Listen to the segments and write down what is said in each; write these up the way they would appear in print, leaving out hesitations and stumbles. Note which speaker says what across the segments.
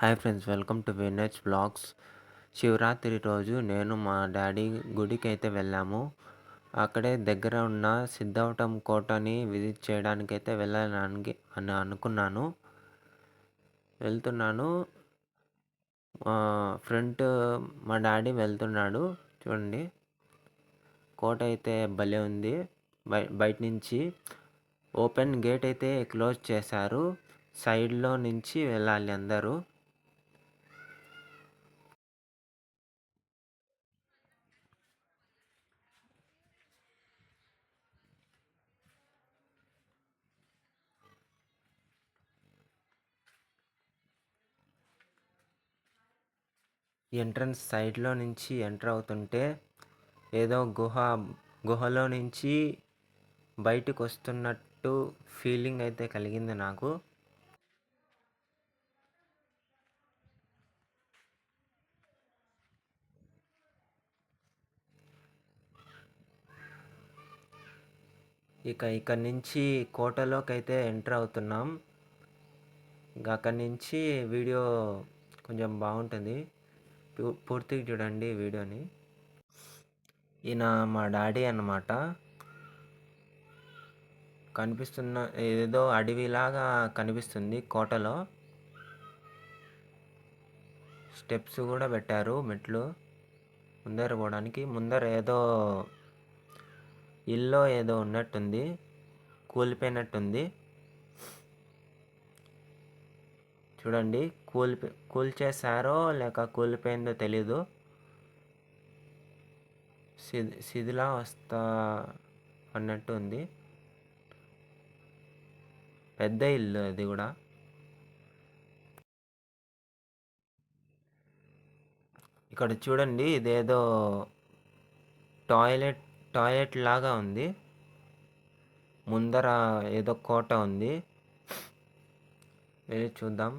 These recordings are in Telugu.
Speaker 1: హాయ్ ఫ్రెండ్స్, వెల్కమ్ టు వినేజ్ బ్లాగ్స్. శివరాత్రి రోజు నేను మా డాడీ గుడికి అయితే వెళ్ళాము. అక్కడే దగ్గర ఉన్న సిద్ధవటం కోటని విజిట్ చేయడానికి అయితే వెళ్ళడానికి అని అనుకున్నాను. వెళ్తున్నాను. ఫ్రంట్ మా డాడీ వెళ్తున్నాడు. చూడండి, కోట అయితే భలే ఉంది. బయట నుంచి ఓపెన్ గేట్ అయితే క్లోజ్ చేశారు. సైడ్లో నుంచి వెళ్ళాలి అందరూ. ఎంట్రన్స్ సైడ్లో నుంచి ఎంటర్ అవుతుంటే ఏదో గుహలో నుంచి బయటకు వస్తున్నట్టు ఫీలింగ్ అయితే కలిగింది నాకు. ఇక్కడ నుంచి కోటలోకి అయితే ఎంటర్ అవుతున్నాం. ఇంకా అక్కడి నుంచి వీడియో కొంచెం బాగుంటుంది. పూర్తిగా చూడండి వీడియోని. ఈయన మా డాడీ అన్నమాట. కనిపిస్తున్న ఏదో అడవిలాగా కనిపిస్తుంది కోటలో. స్టెప్స్ కూడా పెట్టారు, మెట్లు ముందర పోవడానికి. ముందర ఏదో ఇల్లు ఏదో ఉన్నట్టుంది, కూలిపోయినట్టుంది. చూడండి, కూల్చేశారో లేక కూలిపోయిందో తెలీదు. శిథిలా వస్తా అన్నట్టు ఉంది. పెద్ద ఇల్లు అది కూడా. ఇక్కడ చూడండి, ఇదేదో టాయిలెట్ లాగా ఉంది. ముందర ఏదో కోట ఉంది, వెళ్ళి చూద్దాం.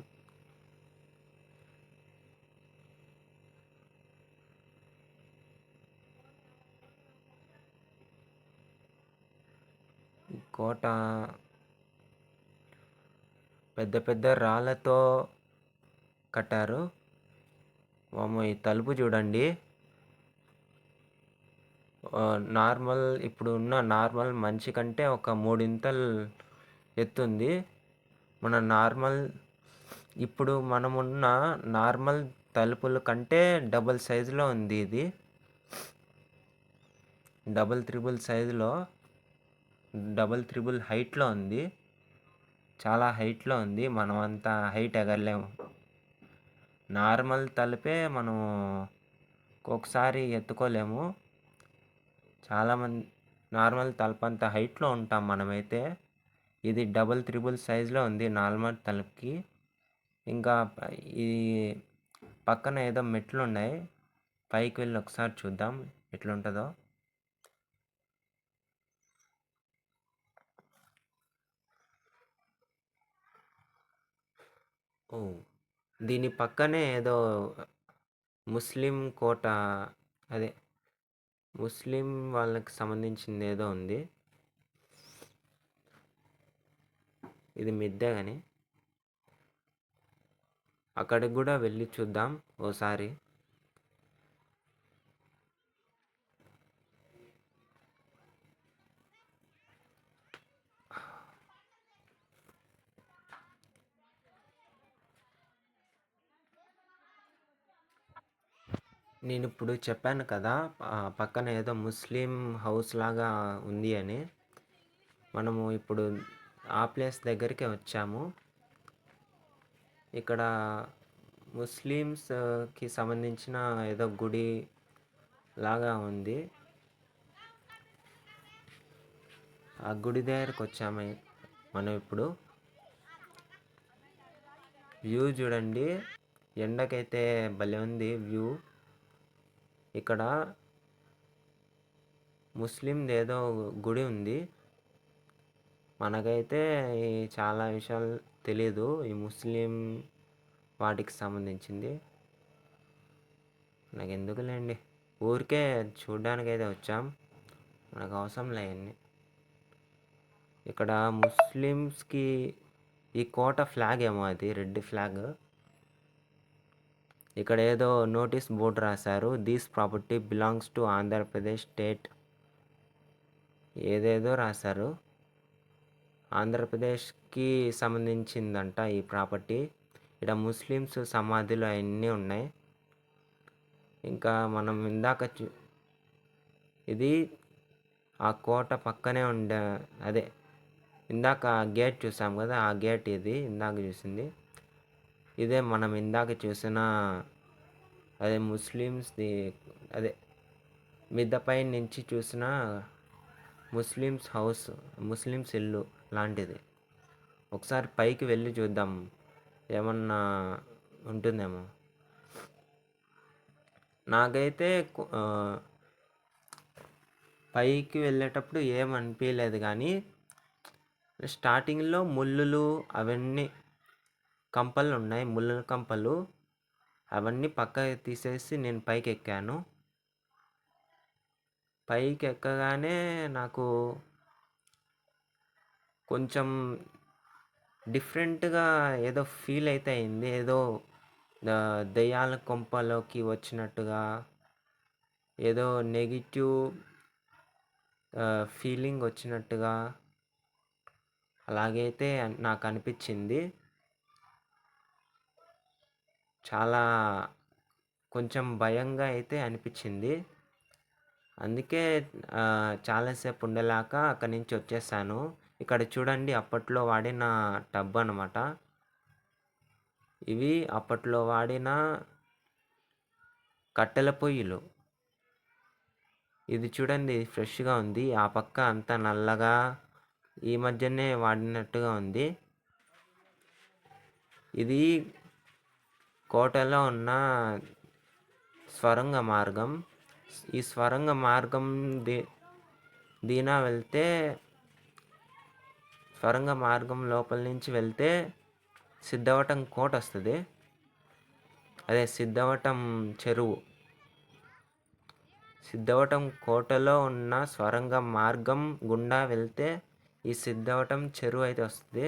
Speaker 1: కోట పెద్ద పెద్ద రాళ్ళతో కట్టారు. ఈ తలుపు చూడండి, ఇప్పుడు ఉన్న నార్మల్ మనిషి కంటే ఒక మూడింతలు ఎత్తుంది. ఇప్పుడు మనమున్న నార్మల్ తలుపుల కంటే డబుల్ సైజులో ఉంది ఇది. డబుల్ త్రిబుల్ హైట్లో ఉంది. చాలా హైట్లో ఉంది. మనం అంత హైట్ ఎగరలేము. నార్మల్ తలుపే మనం ఒక్కొక్కసారి ఎత్తుకోలేము. చాలామంది నార్మల్ తలుపు అంత హైట్లో ఉంటాం మనమైతే. ఇది డబుల్ త్రిబుల్ సైజులో ఉంది నార్మల్ తలుపుకి. ఇంకా ఈ పక్కన ఏదో మెట్లు ఉన్నాయి, పైకి వెళ్ళి ఒకసారి చూద్దాం ఎట్లుంటుందో. దీని పక్కనే ఏదో ముస్లిం కోట, అదే ముస్లిం వాళ్ళకి సంబంధించింది ఏదో ఉంది. ఇది మిద్దె కానీ అక్కడికి కూడా వెళ్ళి చూద్దాం ఓసారి. నేను ఇప్పుడు చెప్పాను కదా, పక్కన ఏదో ముస్లిం హౌస్ లాగా ఉంది అని. మనము ఇప్పుడు ఆ ప్లేస్ దగ్గరికి వచ్చాము. ఇక్కడ ముస్లిమ్స్కి సంబంధించిన ఏదో గుడి లాగా ఉంది. ఆ గుడి దగ్గరకు వచ్చాము మనం ఇప్పుడు. వ్యూ చూడండి, ఎండకైతే భలే ఉంది వ్యూ. ఇక్కడ ముస్లింది ఏదో గుడి ఉంది. మనకైతే చాలా విషయాలు తెలీదు ఈ ముస్లిం వాటికి సంబంధించింది. నాకు ఎందుకులేండి, ఊరికే చూడ్డానికైతే వచ్చాం, మనకు అవసరం లేవన్నీ. ఇక్కడ ముస్లిమ్స్కి ఈ కోట ఫ్లాగ్ ఏమో, అది రెడ్ ఫ్లాగ్. ఇక్కడ ఏదో నోటీస్ బోర్డు రాశారు. This property belongs to Andhra Pradesh state. ఏదేదో రాశారు. ఆంధ్రప్రదేశ్కి సంబంధించిందంట ఈ ప్రాపర్టీ. ఇక్కడ ముస్లిమ్స్ సమాధులు అవన్నీ ఉన్నాయి. ఇంకా మనం ఇందాక ఇది ఆ కోట పక్కనే ఉండే అదే ఇందాక గేట్ చూసాం కదా, ఆ గేట్ ఇది ఇందాక చూసింది. ఇదే మనం ఇందాక చూసిన అదే ముస్లిమ్స్ది అదే మిద్దపై నుంచి చూసిన ముస్లిమ్స్ హౌస్, ముస్లిమ్స్ ఇల్లు లాంటిది. ఒకసారి పైకి వెళ్ళి చూద్దాం, ఏమన్నా ఉంటుందేమో. నాకైతే పైకి వెళ్ళేటప్పుడు ఏమనిపించలేదు, కానీ స్టార్టింగ్లో ముళ్ళులు అవన్నీ కంపలు ఉన్నాయి, ముళ్ళ కంపలు అవన్నీ పక్కకి తీసేసి నేను పైకి ఎక్కాను. పైకి ఎక్కగానే నాకు కొంచెం డిఫరెంట్గా ఏదో ఫీల్ అయితే అయింది. ఏదో దెయ్యాల కొంపలోకి వచ్చినట్టుగా, ఏదో నెగిటివ్ ఫీలింగ్ వచ్చినట్టుగా అలాగైతే నాకు అనిపించింది. చాలా కొంచెం భయంగా అయితే అనిపించింది. అందుకే చాలాసేపు ఉండలేక అక్కడి నుంచి వచ్చేసాను. ఇక్కడ చూడండి, అప్పట్లో వాడిన టబ్ అనమాట. ఇవి అప్పట్లో వాడిన కట్టెల పొయ్యిలు. ఇది చూడండి, ఫ్రెష్గా ఉంది. ఆ పక్క అంతా నల్లగా ఈ మధ్యనే వాడినట్టుగా ఉంది. ఇది కోటలో ఉన్న స్వరంగ మార్గం. ఈ స్వరంగ మార్గం వెళ్తే స్వరంగ మార్గం లోపల నుంచి వెళ్తే సిద్ధవటం కోట వస్తుంది. అదే సిద్ధవటం చెరువు. సిద్ధవటం కోటలో ఉన్న స్వరంగ మార్గం గుండా వెళ్తే ఈ సిద్ధవటం చెరువు అయితే వస్తుంది.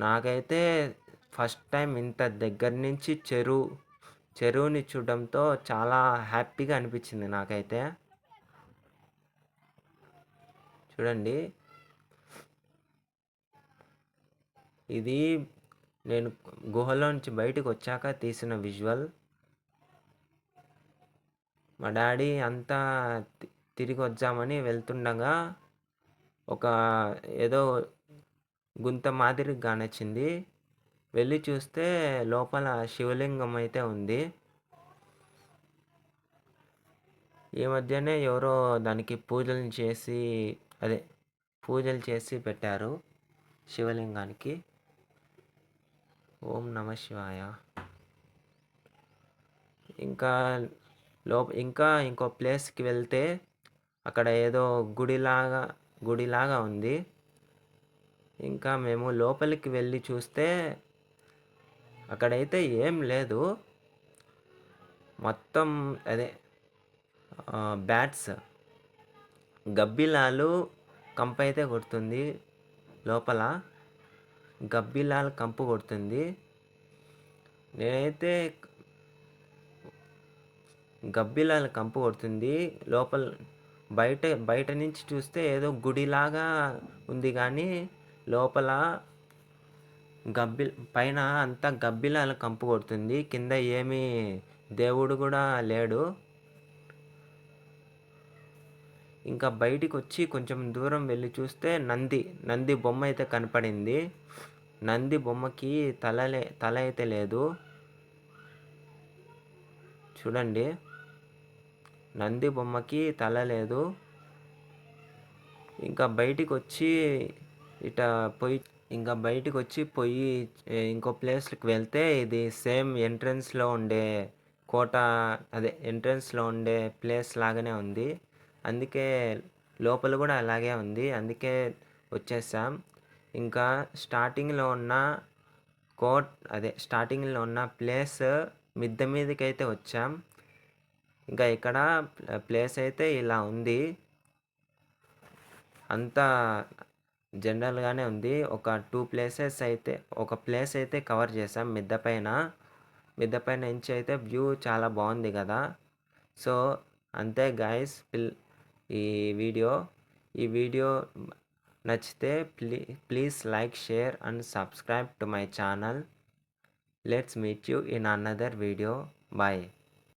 Speaker 1: నాకైతే ఫస్ట్ టైం ఇంత దగ్గర నుంచి చెరువుని చూడడంతో చాలా హ్యాపీగా అనిపించింది నాకైతే. చూడండి, ఇది నేను గుహలో నుంచి బయటకు వచ్చాక తీసిన విజువల్. మా డాడీ అంతా తిరిగి వచ్చామని వెళ్తుండగా ఒక ఏదో గుంత మాదిరి కానొచ్చింది. వెళ్ళి చూస్తే లోపల శివలింగం అయితే ఉంది. ఈ మధ్యనే ఎవరో దానికి పూజలు చేసి పెట్టారు శివలింగానికి. ఓం నమ శివాయ. ఇంకా ఇంకో ప్లేస్కి వెళ్తే అక్కడ ఏదో గుడిలాగా ఉంది. ఇంకా మేము లోపలికి వెళ్ళి చూస్తే అక్కడైతే ఏం లేదు. మొత్తం అదే బ్యాట్స్, గబ్బిలాలు కంపు అయితే కొడుతుంది. లోపల గబ్బిలాలు కంపు కొడుతుంది. నేనైతే గబ్బిలాలు కంపు కొడుతుంది లోపల. బయట నుంచి చూస్తే ఏదో గుడిలాగా ఉంది, కానీ లోపల పైన అంతా గబ్బిలాల కంపు కొడుతుంది. కింద ఏమీ దేవుడు కూడా లేడు. ఇంకా బయటికి వచ్చి కొంచెం దూరం వెళ్ళి చూస్తే నంది బొమ్మ అయితే కనపడింది. నంది బొమ్మకి తల అయితే లేదు. చూడండి, నంది బొమ్మకి తల లేదు. ఇంకా బయటికి వచ్చి పోయి ఇంకో ప్లేస్కి వెళ్తే ఇది సేమ్ ఎంట్రన్స్లో ఉండే కోట, అదే ఎంట్రన్స్లో ఉండే ప్లేస్ లాగానే ఉంది. అందుకే లోపల కూడా అలాగే ఉంది. అందుకే వచ్చేసాం. ఇంకా స్టార్టింగ్లో ఉన్న ప్లేస్ మిద్దె మీదకి అయితే వచ్చాం. ఇంకా ఇక్కడ ప్లేస్ అయితే ఇలా ఉంది. అంతా జనరల్‌గానే ఉంది. ఒక ప్లేస్ అయితే కవర్ చేశాం మిద్దె పైన. మిద్దె పైన నుంచి అయితే వ్యూ చాలా బావుంది గదా! సో, అంతే గైస్ ఈ వీడియో. ఈ వీడియో నచ్చితే please like, share and subscribe to my channel. Let's meet you in another video. By.